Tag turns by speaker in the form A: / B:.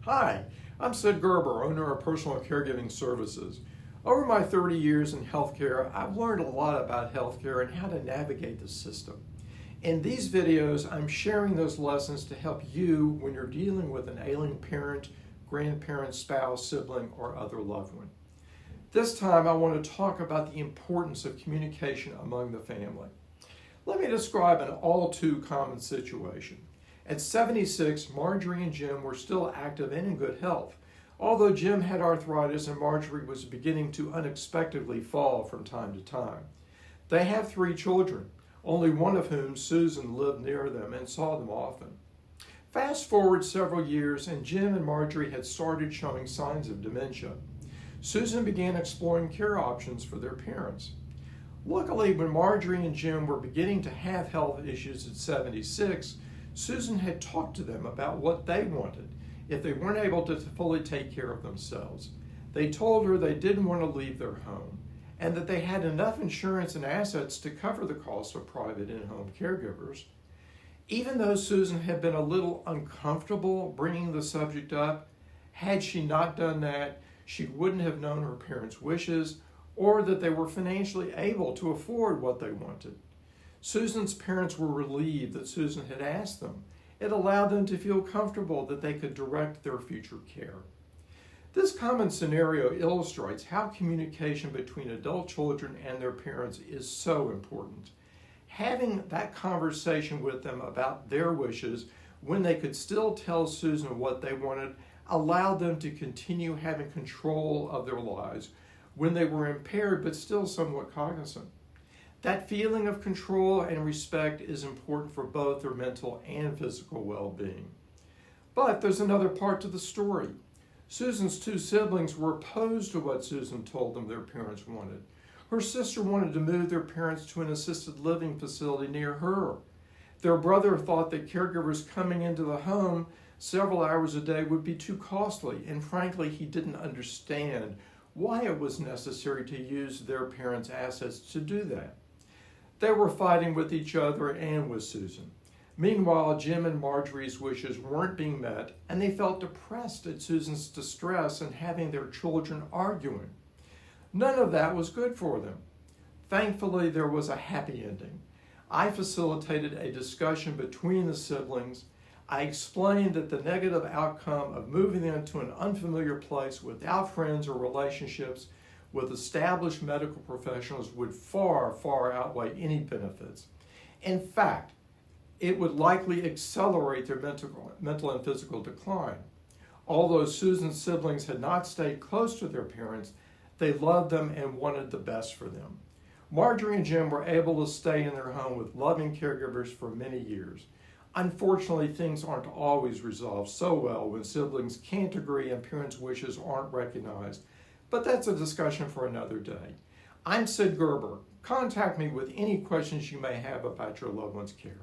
A: Hi, I'm Sid Gerber, owner of Personal Caregiving Services. Over my 30 years in healthcare, I've learned a lot about healthcare and how to navigate the system. In these videos, I'm sharing those lessons to help you when you're dealing with an ailing parent, grandparent, spouse, sibling, or other loved one. This time, I want to talk about the importance of communication among the family. Let me describe an all too common situation. At 76, Marjorie and Jim were still active and in good health, although Jim had arthritis and Marjorie was beginning to unexpectedly fall from time to time. They have 3 children, only one of whom, Susan, lived near them and saw them often. Fast forward several years and Jim and Marjorie had started showing signs of dementia. Susan began exploring care options for their parents. Luckily, when Marjorie and Jim were beginning to have health issues at 76, Susan had talked to them about what they wanted if they weren't able to fully take care of themselves. They told her they didn't want to leave their home and that they had enough insurance and assets to cover the cost of private in-home caregivers. Even though Susan had been a little uncomfortable bringing the subject up, had she not done that, she wouldn't have known her parents' wishes or that they were financially able to afford what they wanted. Susan's parents were relieved that Susan had asked them. It allowed them to feel comfortable that they could direct their future care. This common scenario illustrates how communication between adult children and their parents is so important. Having that conversation with them about their wishes when they could still tell Susan what they wanted allowed them to continue having control of their lives when they were impaired but still somewhat cognizant. That feeling of control and respect is important for both their mental and physical well-being. But there's another part to the story. Susan's 2 siblings were opposed to what Susan told them their parents wanted. Her sister wanted to move their parents to an assisted living facility near her. Their brother thought that caregivers coming into the home several hours a day would be too costly, and frankly, he didn't understand why it was necessary to use their parents' assets to do that. They were fighting with each other and with Susan. Meanwhile, Jim and Marjorie's wishes weren't being met, and they felt depressed at Susan's distress and having their children arguing. None of that was good for them. Thankfully, there was a happy ending. I facilitated a discussion between the siblings. I explained that the negative outcome of moving them to an unfamiliar place without friends or relationships with established medical professionals would far, far outweigh any benefits. In fact, it would likely accelerate their mental and physical decline. Although Susan's siblings had not stayed close to their parents, they loved them and wanted the best for them. Marjorie and Jim were able to stay in their home with loving caregivers for many years. Unfortunately, things aren't always resolved so well when siblings can't agree and parents' wishes aren't recognized. But that's a discussion for another day. I'm Sid Gerber. Contact me with any questions you may have about your loved one's care.